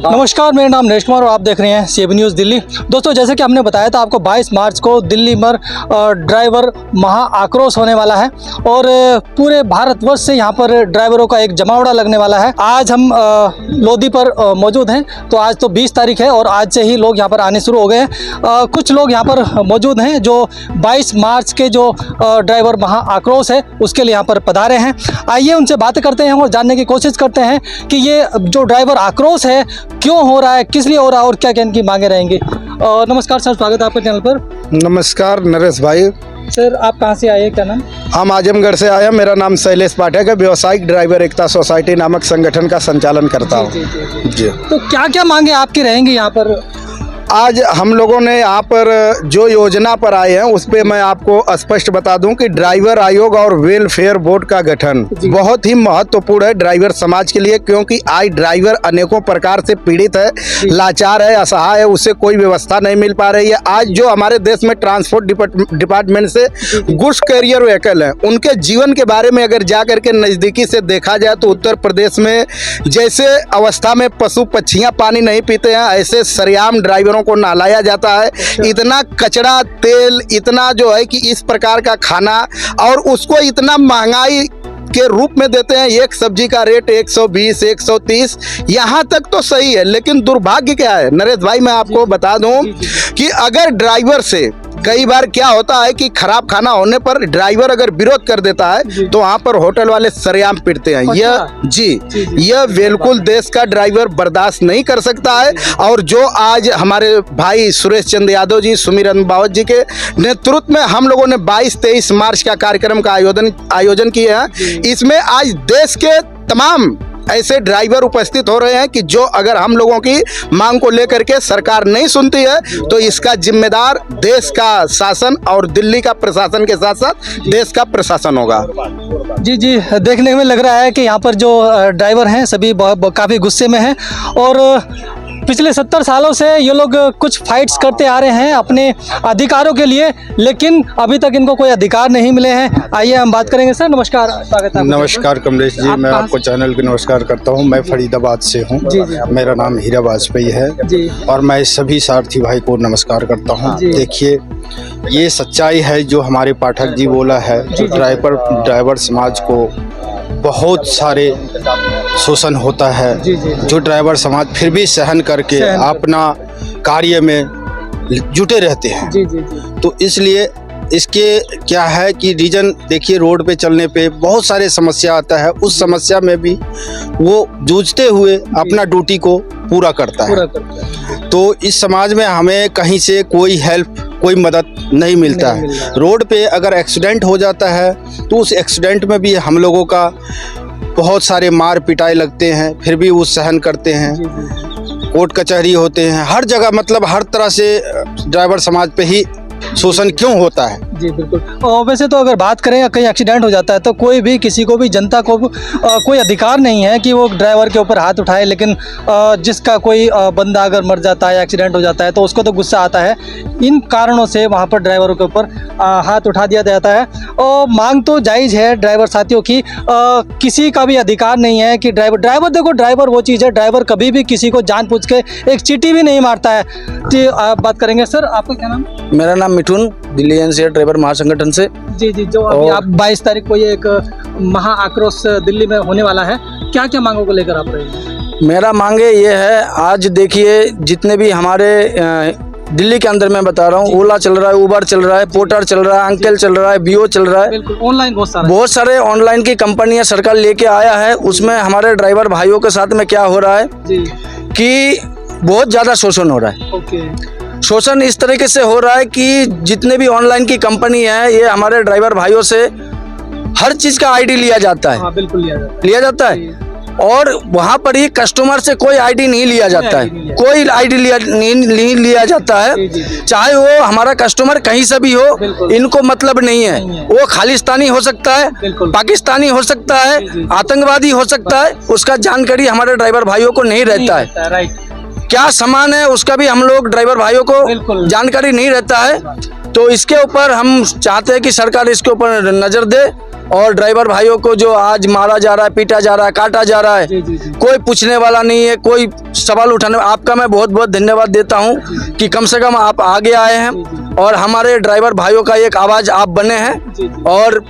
नमस्कार, मेरा नाम नरेश कुमार और आप देख रहे हैं CAB न्यूज़ दिल्ली। दोस्तों, जैसे कि हमने बताया था आपको 22 मार्च को दिल्ली में ड्राइवर महा आक्रोश होने वाला है और पूरे भारतवर्ष से यहाँ पर ड्राइवरों का एक जमावड़ा लगने वाला है। आज हम लोधी पर मौजूद हैं, तो आज तो 20 तारीख है और आज से ही लोग यहाँ पर आने शुरू हो गए हैं। कुछ लोग यहाँ पर मौजूद हैं जो 22 मार्च के जो ड्राइवर महा आक्रोश है उसके लिए यहाँ पर पधारे हैं। आइए उनसे बात करते हैं और जानने की कोशिश करते हैं कि ये जो ड्राइवर आक्रोश है क्यों हो रहा है, किस लिए हो रहा है और क्या क्या इनकी मांगे रहेंगी। नमस्कार सर, स्वागत है आपके चैनल पर। नमस्कार नरेश भाई। सर, आप कहाँ से आए, क्या नाम? हम आजमगढ़ से आए। मेरा नाम शैलेश पाठक है। व्यावसायिक ड्राइवर एकता सोसाइटी नामक संगठन का संचालन करता हूँ। जी। तो क्या क्या मांगे आपकी रहेंगी यहाँ पर? आज हम लोगों ने यहाँ पर जो योजना पर आए हैं उस पर मैं आपको स्पष्ट बता दूं कि ड्राइवर आयोग और वेलफेयर बोर्ड का गठन बहुत ही महत्वपूर्ण है ड्राइवर समाज के लिए, क्योंकि आज ड्राइवर अनेकों प्रकार से पीड़ित है, लाचार है, असहाय है, उसे कोई व्यवस्था नहीं मिल पा रही है। आज जो हमारे देश में ट्रांसपोर्ट डिपार्टमेंट से गुड्स कैरियर व्हीकल है, उनके जीवन के बारे में अगर जा करके नज़दीकी से देखा जाए तो उत्तर प्रदेश में जैसे अवस्था में पशु पक्षियाँ पानी नहीं पीते हैं, ऐसे सरेआम ड्राइवरों को नहलाया जाता है। इतना कचरा, तेल, इतना जो है कि इस प्रकार का खाना, और उसको इतना महंगाई के रूप में देते हैं। एक सब्जी का रेट 120, 130, यहाँ तक तो सही है, लेकिन दुर्भाग्य क्या है नरेश भाई, मैं आपको बता दूं कि अगर ड्राइवर से कई बार क्या होता है कि खराब खाना होने पर ड्राइवर अगर विरोध कर देता है तो वहाँ पर होटल वाले सरेआम पीटते हैं। यह बिल्कुल देश का ड्राइवर बर्दाश्त नहीं कर सकता है। और जो आज हमारे भाई सुरेश चंद्र यादव जी, सुमीर अम्बावत जी के नेतृत्व में हम लोगों ने 22-23 मार्च का कार्यक्रम का आयोजन किया है, इसमें आज देश के तमाम ऐसे ड्राइवर उपस्थित हो रहे हैं कि जो अगर हम लोगों की मांग को लेकर के सरकार नहीं सुनती है तो इसका जिम्मेदार देश का शासन और दिल्ली का प्रशासन के साथ साथ देश का प्रशासन होगा। जी, देखने में लग रहा है कि यहाँ पर जो ड्राइवर हैं सभी काफ़ी गुस्से में हैं और पिछले 70 सालों से ये लोग कुछ फाइट्स करते आ रहे हैं अपने अधिकारों के लिए, लेकिन अभी तक इनको कोई अधिकार नहीं मिले हैं। आइए हम बात करेंगे। सर नमस्कार, स्वागत है। नमस्कार कमलेश जी, मैं आपको चैनल के नमस्कार करता हूं। मैं फरीदाबाद से हूं। मेरा नाम हीरा वाजपेयी है और मैं सभी सारथी भाई को नमस्कार करता हूं। देखिए, ये सच्चाई है जो हमारे पाठक जी बोला है, जो ड्राइवर समाज को बहुत सारे शोषण होता है, जो ड्राइवर समाज फिर भी सहन करके अपना कार्य में जुटे रहते हैं। तो इसलिए इसके क्या है कि रीजन देखिए, रोड पे चलने पे बहुत सारे समस्या आता है, उस समस्या में भी वो जूझते हुए अपना ड्यूटी को पूरा करता है। तो इस समाज में हमें कहीं से कोई हेल्प, कोई मदद नहीं मिलता है। रोड पे अगर एक्सीडेंट हो जाता है तो उस एक्सीडेंट में भी हम लोगों का बहुत सारे मार पिटाई लगते हैं, फिर भी वो सहन करते हैं। कोर्ट कचहरी होते हैं हर जगह, मतलब हर तरह से ड्राइवर समाज पे ही शोषण क्यों होता है। जी बिल्कुल। और वैसे तो अगर बात करें, कहीं एक्सीडेंट हो जाता है तो कोई भी, किसी को भी, जनता को कोई अधिकार नहीं है कि वो ड्राइवर के ऊपर हाथ उठाए, लेकिन जिसका कोई बंदा अगर मर जाता है, एक्सीडेंट हो जाता है तो उसको तो गुस्सा आता है। इन कारणों से वहाँ पर ड्राइवरों के ऊपर हाथ उठा दिया जाता है। और मांग तो जायज़ है ड्राइवर साथियों की, किसी का भी अधिकार नहीं है कि ड्राइवर देखो, ड्राइवर वो चीज़ है, ड्राइवर कभी भी किसी को जान पूछ के एक चीटी भी नहीं मारता है। जी, आप बात करेंगे। सर आपका क्या नाम? मेरा नाम मिठुन, दिल्ली एनसीआर ड्राइवर महासंगठन से। जी, जो अभी आप 22 तारीख को ये एक महा आक्रोश दिल्ली में होने वाला है, क्या क्या मांगों को लेकर आप रहे हैं? मेरा मांगे ये है, आज देखिए जितने भी हमारे दिल्ली के अंदर मैं बता रहा हूँ, ओला चल रहा है, उबर चल रहा है, पोर्टर चल रहा है, अंकल चल रहा है, बीओ चल रहा है, बिल्कुल ऑनलाइन बहुत सारे ऑनलाइन की कंपनियां सरकार लेके आया है। उसमें हमारे ड्राइवर भाइयों के साथ में क्या हो रहा है कि बहुत ज़्यादा शोषण हो रहा है। शोषण इस तरीके से हो रहा है कि जितने भी ऑनलाइन की कंपनी है, ये हमारे ड्राइवर भाइयों से हर चीज़ का आईडी लिया जाता है। हाँ, बिल्कुल लिया जाता है। और वहाँ पर ही कस्टमर से कोई आईडी नहीं लिया जाता है, कोई आईडी नहीं लिया जाता है। चाहे वो हमारा कस्टमर कहीं से भी हो, इनको मतलब नहीं है। वो खालिस्तानी हो सकता है, पाकिस्तानी हो सकता है, आतंकवादी हो सकता है, उसका जानकारी हमारे ड्राइवर भाइयों को नहीं रहता है। क्या सामान है उसका भी हम लोग ड्राइवर भाइयों को जानकारी नहीं रहता है। तो इसके ऊपर हम चाहते हैं कि सरकार इसके ऊपर नज़र दे और ड्राइवर भाइयों को जो आज मारा जा रहा है, पीटा जा रहा है, काटा जा रहा है, कोई पूछने वाला नहीं है, कोई सवाल उठाने। आपका मैं बहुत बहुत धन्यवाद देता हूं कि कम से कम आप आगे आए हैं और हमारे ड्राइवर भाइयों का एक आवाज आप बने हैं और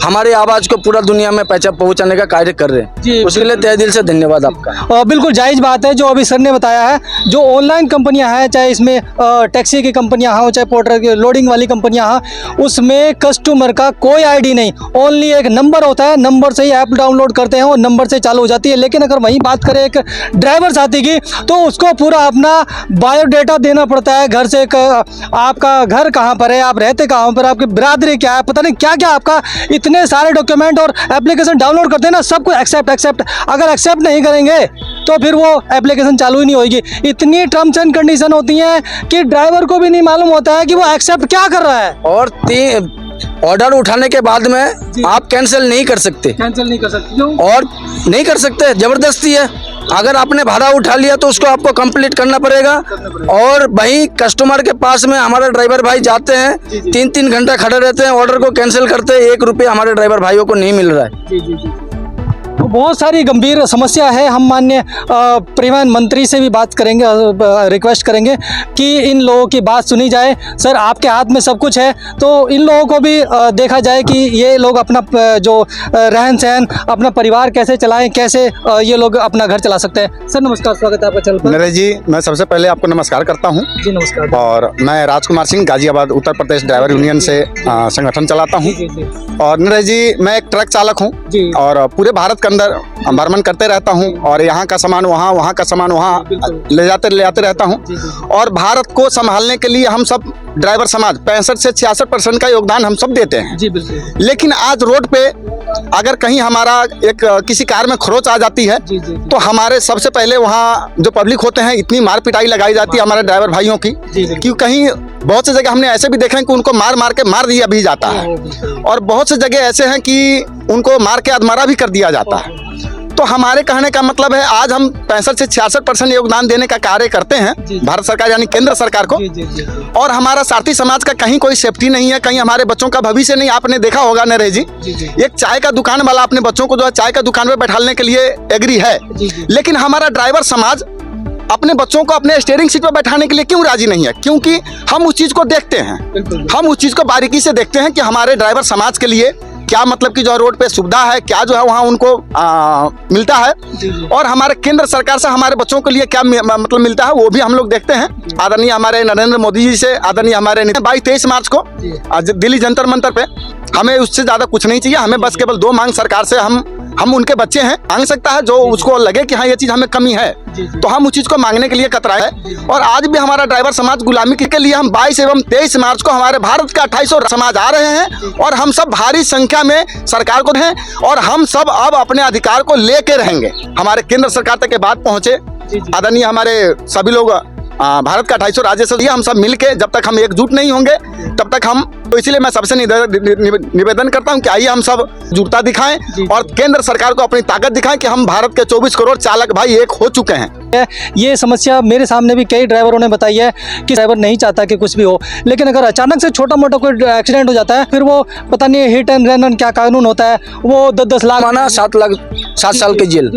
हमारी आवाज को पूरा दुनिया में पहुंचाने का कार्य कर रहे हैं। उसके लिए तहे दिल से धन्यवाद आपका। बिल्कुल जायज़ बात है जो अभी सर ने बताया है। जो ऑनलाइन कंपनियां हैं, चाहे इसमें टैक्सी की कंपनियां हों, चाहे पोर्टर की लोडिंग वाली कंपनियां हों, उसमें कस्टमर का कोई आईडी नहीं, ओनली एक नंबर होता है, नंबर से ही ऐप डाउनलोड करते हैं और नंबर से चालू हो जाती है। लेकिन अगर वहीं बात करें एक ड्राइवर साथी की, तो उसको पूरा अपना बायोडाटा देना पड़ता है। घर से आपका घर कहाँ पर है, आप रहते कहाँ पर, आपकी बिरादरी क्या है, पता नहीं क्या क्या आपका इतने सारे डॉक्यूमेंट और एप्लीकेशन डाउनलोड करते हैं ना, सब कुछ एक्सेप्ट। अगर एक्सेप्ट नहीं करेंगे तो फिर वो एप्लीकेशन चालू ही नहीं होगी। इतनी टर्म्स एंड कंडीशन होती हैं कि ड्राइवर को भी नहीं मालूम होता है कि वो एक्सेप्ट क्या कर रहा है। और ऑर्डर उठाने के बाद में आप कैंसिल नहीं कर सकते, और नहीं कर सकते, जबरदस्ती है। अगर आपने भाड़ा उठा लिया तो उसको आपको कंप्लीट करना पड़ेगा। और वहीं कस्टमर के पास में हमारे ड्राइवर भाई जाते हैं, 3-3 घंटा खड़े रहते हैं, ऑर्डर को कैंसिल करते हैं, 1 रुपये हमारे ड्राइवर भाइयों को नहीं मिल रहा है। बहुत सारी गंभीर समस्या है। हम माननीय परिवहन मंत्री से भी बात करेंगे, रिक्वेस्ट करेंगे कि इन लोगों की बात सुनी जाए। सर, आपके हाथ में सब कुछ है, तो इन लोगों को भी देखा जाए कि ये लोग अपना जो रहन सहन, अपना परिवार कैसे चलाएं, कैसे ये लोग अपना घर चला सकते हैं। सर नमस्कार, स्वागत है आपका चैनल पर। नरेश जी, मैं सबसे पहले आपको नमस्कार करता हूँ। जी नमस्कार। और मैं राजकुमार सिंह, गाजियाबाद उत्तर प्रदेश ड्राइवर यूनियन से संगठन चलाता हूँ। और नरेश जी, मैं एक ट्रक चालक हूँ और पूरे भारत के अंदर भ्रमण करते रहता हूँ और यहाँ का सामान वहाँ, वहाँ का सामान वहाँ ले आते रहता हूँ। और भारत को संभालने के लिए हम सब ड्राइवर समाज 65 से 66% का योगदान हम सब देते हैं। जी बिल्कुल। लेकिन आज रोड पे अगर कहीं हमारा एक किसी कार में खरोच आ जाती है तो हमारे सबसे पहले वहाँ जो पब्लिक होते हैं, इतनी मार पिटाई लगाई जाती है हमारे ड्राइवर भाइयों की कि कहीं बहुत सी जगह हमने ऐसे भी देखे हैं कि उनको मार के मार दिया भी जाता है। और बहुत सी जगह ऐसे हैं कि उनको मार के अधमरा भी कर दिया जाता है। तो हमारे कहने का मतलब है, आज हम 65 से 66% योगदान देने का कार्य करते हैं भारत सरकार यानी केंद्र सरकार को। और हमारा सारथी समाज का कहीं कोई सेफ्टी नहीं है, कहीं हमारे बच्चों का भविष्य नहीं। आपने देखा होगा नरेश जी, एक चाय का दुकान वाला अपने बच्चों को जो है चाय का दुकान में बैठाने के लिए एग्री है, लेकिन हमारा ड्राइवर समाज अपने बच्चों को अपने स्टीयरिंग सीट पर बैठाने के लिए क्यों राजी नहीं है? क्योंकि हम उस चीज को देखते हैं, हम उस चीज को बारीकी से देखते हैं कि हमारे ड्राइवर समाज के लिए क्या मतलब कि जो रोड पे सुविधा है, क्या जो है वहाँ उनको मिलता है, और हमारे केंद्र सरकार से हमारे बच्चों के लिए क्या मतलब मिलता है, वो भी हम लोग देखते हैं। आदरणीय हमारे नरेंद्र मोदी जी से, आदरणीय हमारे 22-23 मार्च को दिल्ली जंतर मंतर पे, हमें उससे ज्यादा कुछ नहीं चाहिए। हमें बस केवल 2 मांग सरकार से, हम उनके बच्चे हैं, मांग सकता है जो उसको लगे कि हाँ ये चीज हमें कमी है, तो हम उस चीज को मांगने के लिए कतराए हैं। और आज भी हमारा ड्राइवर समाज गुलामी के लिए हम 22 एवं 23 मार्च को हमारे भारत का 2800 समाज आ रहे हैं और हम सब भारी संख्या में सरकार को हैं और हम सब अब अपने अधिकार को लेके रहेंगे। हमारे केंद्र सरकार तक के बात पहुंचे, आदरणीय हमारे सभी लोग भारत का 2800 राज्य से हम सब मिलके जब तक हम एकजुट नहीं होंगे तब तक हम, तो इसलिए मैं सबसे निवेदन करता हूं कि आइए हम सब जुटता दिखाएं और केंद्र सरकार को अपनी ताकत दिखाएं कि हम भारत के 24 करोड़ चालक भाई एक हो चुके हैं। ये समस्या मेरे सामने भी कई ड्राइवरों ने बताई है कि ड्राइवर नहीं चाहता कि कुछ भी हो, लेकिन अगर अचानक से छोटा मोटा कोई एक्सीडेंट हो जाता है, फिर वो पता नहीं हिट एंड रन क्या कानून होता है, वो 10-10 लाख माना 7 साल की जेल।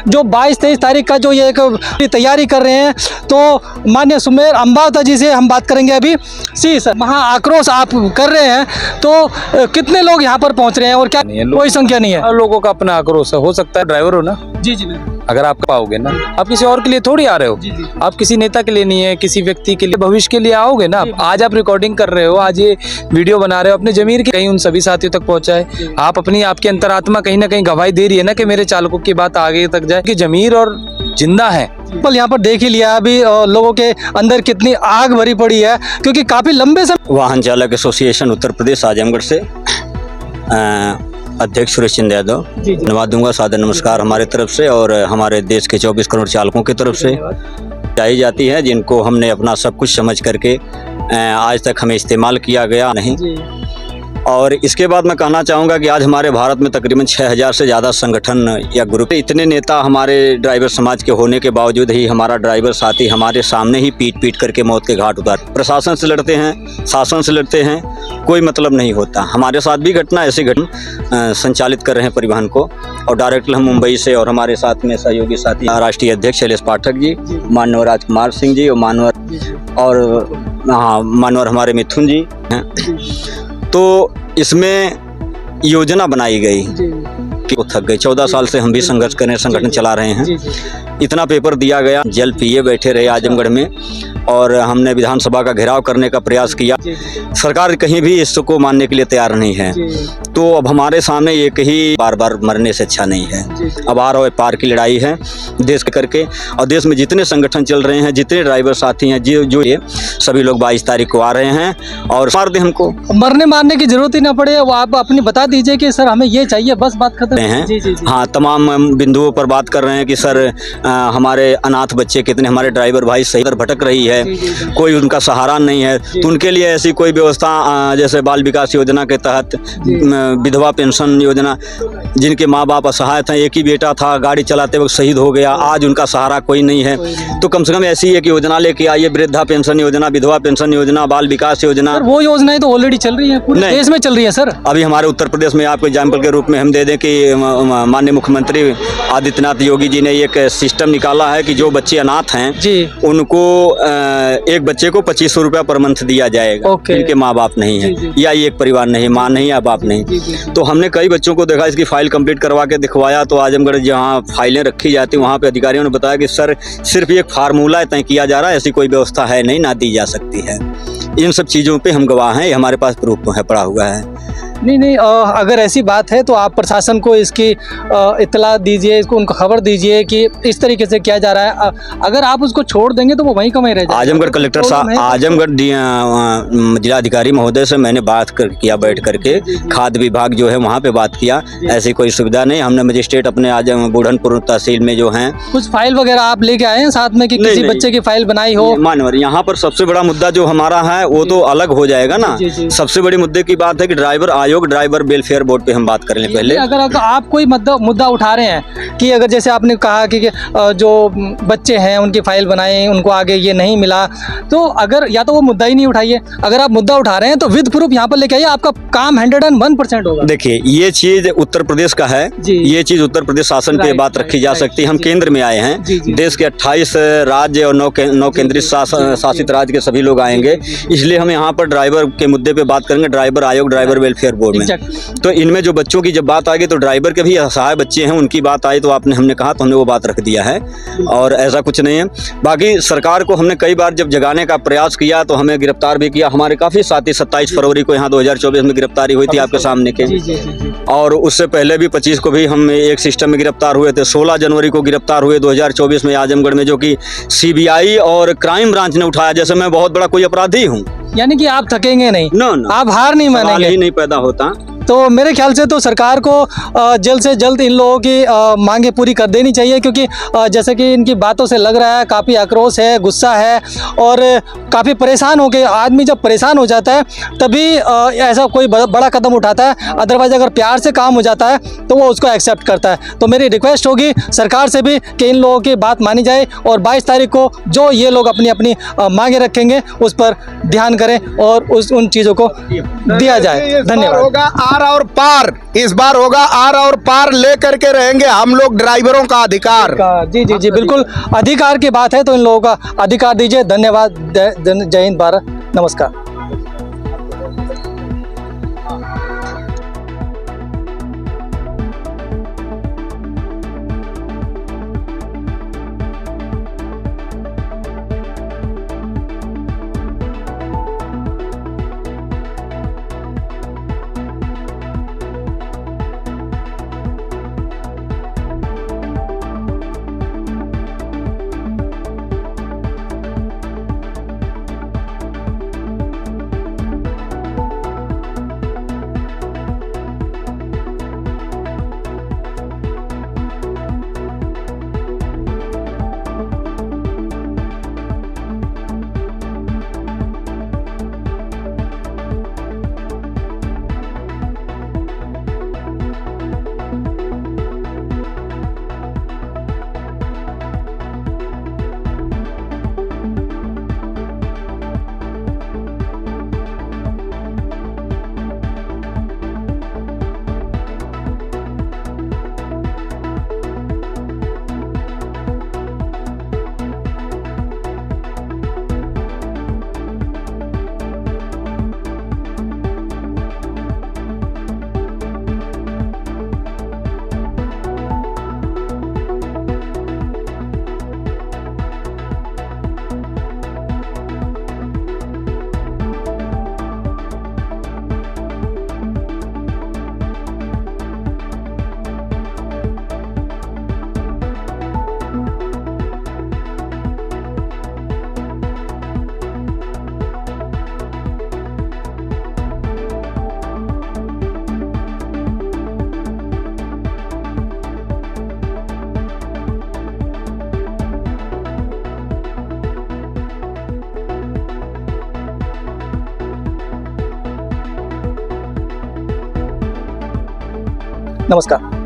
जो 22-23 तारीख का जो ये एक तैयारी कर रहे हैं, तो माननीय सुमेर अंबावता जी से हम बात करेंगे अभी। सी सर, महा आक्रोश आप कर रहे हैं, तो कितने लोग यहाँ पर पहुँच रहे हैं और क्या कोई संख्या नहीं है? लोगों का अपना आक्रोश हो सकता है, ड्राइवर हो ना। जी जी। अगर आप पाओगे ना, आप किसी और के लिए थोड़ी आ रहे हो, आप किसी नेता के लिए नहीं है, किसी व्यक्ति के लिए, भविष्य के लिए आओगे ना। आज आप रिकॉर्डिंग कर रहे हो, आज ये वीडियो बना रहे हो, अपने जमीर की कहीं उन सभी साथियों तक पहुंचाए। आप अपनी, आपकी अंतरात्मा कहीं ना कहीं गवाही दे रही है ना कि मेरे चालकों की बात आगे तक जाए, कि जमीर और जिंदा है। पल यहाँ पर देख ही लिया अभी लोगों के अंदर कितनी आग भरी पड़ी है, क्योंकि काफी लंबे समय। वाहन चालक एसोसिएशन उत्तर प्रदेश आजमगढ़ से अध्यक्ष सुरेश चंद्र यादव, धन्यवाद दूंगा, सादर नमस्कार हमारे तरफ से और हमारे देश के 24 करोड़ चालकों की तरफ से चाहिए जाती है, जिनको हमने अपना सब कुछ समझ करके आज तक हमें इस्तेमाल किया गया नहीं। और इसके बाद मैं कहना चाहूँगा कि आज हमारे भारत में तकरीबन 6000 से ज़्यादा संगठन या ग्रुप, इतने नेता हमारे ड्राइवर समाज के होने के बावजूद ही हमारा ड्राइवर साथी हमारे सामने ही पीट करके मौत के घाट उतार। प्रशासन से लड़ते हैं, शासन से लड़ते हैं, कोई मतलब नहीं होता। हमारे साथ भी घटना ऐसी घटना संचालित कर रहे हैं परिवहन को, और डायरेक्टली हम मुंबई से, और हमारे साथ में सहयोगी साथी राष्ट्रीय अध्यक्ष शैलेश पाठक जी, माननीय राजकुमार सिंह जी, और मानवर हमारे मिथुन जी हैं। तो इसमें योजना बनाई गई कि वो थक गए। 14 साल से हम भी संघर्ष कर रहे हैं, संगठन चला रहे हैं। इतना पेपर दिया गया, जल पिए बैठे रहे आजमगढ़ में, और हमने विधानसभा का घेराव करने का प्रयास किया। सरकार कहीं भी इसको मानने के लिए तैयार नहीं है। तो अब हमारे सामने एक ही बार बार मरने से अच्छा नहीं है। अब आर और पार की लड़ाई है देश के करके, और देश में जितने संगठन चल रहे हैं, जितने ड्राइवर साथी हैं, जो ये सभी लोग 22 तारीख को आ रहे हैं और मार दें हमको। मरने मारने की जरूरत ही ना पड़े, वो आप अपनी बता दीजिए कि सर हमें ये चाहिए, बस बात खत्म हैं। जी, जी, जी। हाँ, तमाम बिंदुओं पर बात कर रहे हैं कि सर हमारे अनाथ बच्चे कितने, हमारे ड्राइवर भाई सही पर भटक रही है, कोई उनका सहारा नहीं है। तो उनके लिए ऐसी कोई व्यवस्था, जैसे बाल विकास योजना के तहत, विधवा पेंशन योजना, जिनके माँ बाप असहाय थे, एक ही बेटा था, गाड़ी चलाते वक्त शहीद हो गया, आज उनका सहारा कोई नहीं है। तो कम से कम ऐसी एक योजना लेके आइए, वृद्धा पेंशन योजना, विधवा पेंशन योजना, बाल विकास योजना। वो योजनाएं तो ऑलरेडी चल रही है, पूरे देश में चल रही है सर। अभी हमारे उत्तर प्रदेश में आपको एग्जाम्पल के रूप में हम दे दें कि माननीय मुख्यमंत्री आदित्यनाथ योगी जी ने एक सिस्टम निकाला है कि जो बच्चे अनाथ हैं उनको एक बच्चे को 2500 रुपया पर मंथ दिया जाएगा, जिनके माँ बाप नहीं है, या एक परिवार नहीं, माँ नहीं या बाप नहीं। तो हमने कई बच्चों को देखा, इसकी फाइल कंप्लीट करवा के दिखवाया, तो आजमगढ़ जहाँ फाइलें रखी जाती वहाँ पे अधिकारियों ने बताया कि सर सिर्फ एक फार्मूला तय किया जा रहा है, ऐसी कोई व्यवस्था है नहीं, ना दी जा सकती है। इन सब चीज़ों पे हम गवाह हैं, हमारे पास प्रूफ है, पड़ा हुआ है। नहीं, अगर ऐसी बात है तो आप प्रशासन को इसकी इत्तला दीजिए, इसको उनको खबर दीजिए कि इस तरीके से किया जा रहा है। अगर आप उसको छोड़ देंगे तो वो वहीं का वहीं रह जाएगा। आजमगढ़ कलेक्टर साहब, आजमगढ़ जिलाधिकारी महोदय से मैंने बात किया बैठ करके, खाद्य विभाग जो है वहाँ पे बात किया, ऐसी कोई सुविधा नहीं। हमने मजिस्ट्रेट अपने बुढ़नपुर तहसील में जो हैं, कुछ फाइल वगैरह आप लेके आए हैं साथ में कि किसी बच्चे की फाइल बनाई हो? मानवर, यहाँ पर सबसे बड़ा मुद्दा जो हमारा है वो तो अलग हो जाएगा ना। सबसे बड़ी मुद्दे की बात है कि ड्राइवर आयोग, ड्राइवर वेलफेयर बोर्ड पे हम बात कर लें पहले। अगर आप कोई मुद्दा उठा रहे हैं कि अगर जैसे आपने कहा कि जो बच्चे हैं उनकी फाइल बनाए, उनको आगे ये नहीं मिला, तो अगर या तो वो मुद्दा ही नहीं उठाइए, अगर आप मुद्दा उठा रहे हैं तो विद प्रूफ यहाँ पर लेके आइए, आपका काम 101% होगा। देखिए, ये चीज उत्तर प्रदेश का है, ये चीज उत्तर प्रदेश शासन पे बात रखी जा सकती है। हम केंद्र में आए हैं, देश के 28 राज्य और 9 केंद्रीय शासित राज्य के सभी लोग आएंगे, इसलिए हम यहाँ पर ड्राइवर के मुद्दे पे बात करेंगे, ड्राइवर आयोग, ड्राइवर वेलफेयर बोर्ड में। तो इनमें जो बच्चों की जब बात आएगी, तो ड्राइवर के भी असहाय बच्चे हैं, उनकी बात आई तो हमने कहा, तो हमने वो बात रख दिया है, और ऐसा कुछ नहीं है। बाकी सरकार को हमने कई बार जब जगाने का प्रयास किया तो हमें गिरफ्तार भी किया। हमारे काफ़ी साथी 27 फरवरी को यहाँ 2024 में गिरफ्तारी हुई थी आपके सामने के, और उससे पहले भी 25 को भी हम एक सिस्टम में गिरफ्तार हुए थे। 16 जनवरी को गिरफ्तार हुए 2024 में आजमगढ़ में, जो कि CBI और क्राइम ब्रांच ने उठाया, जैसे मैं बहुत बड़ा कोई अपराधी हूँ। यानी कि आप थकेंगे नहीं, आप हार नहीं मानेंगे, ही नहीं पैदा होता। तो मेरे ख्याल से तो सरकार को जल्द से जल्द इन लोगों की मांगे पूरी कर देनी चाहिए, क्योंकि जैसे कि इनकी बातों से लग रहा है काफ़ी आक्रोश है, गुस्सा है, और काफ़ी परेशान हो गए। आदमी जब परेशान हो जाता है तभी ऐसा कोई बड़ा कदम उठाता है, अदरवाइज अगर प्यार से काम हो जाता है तो वो उसको एक्सेप्ट करता है। तो मेरी रिक्वेस्ट होगी सरकार से भी कि इन लोगों की बात मानी जाए, और 22 तारीख को जो ये लोग अपनी अपनी मांगे रखेंगे उस पर ध्यान करें और उन चीज़ों को दिया जाए। धन्यवाद। आर और पार, इस बार होगा आर और पार, लेकर के रहेंगे हम लोग ड्राइवरों का अधिकार। जी जी जी, बिल्कुल अधिकार की बात है तो इन लोगों का अधिकार दीजिए। धन्यवाद। जय हिंद भारत, नमस्कार। नमस्कार।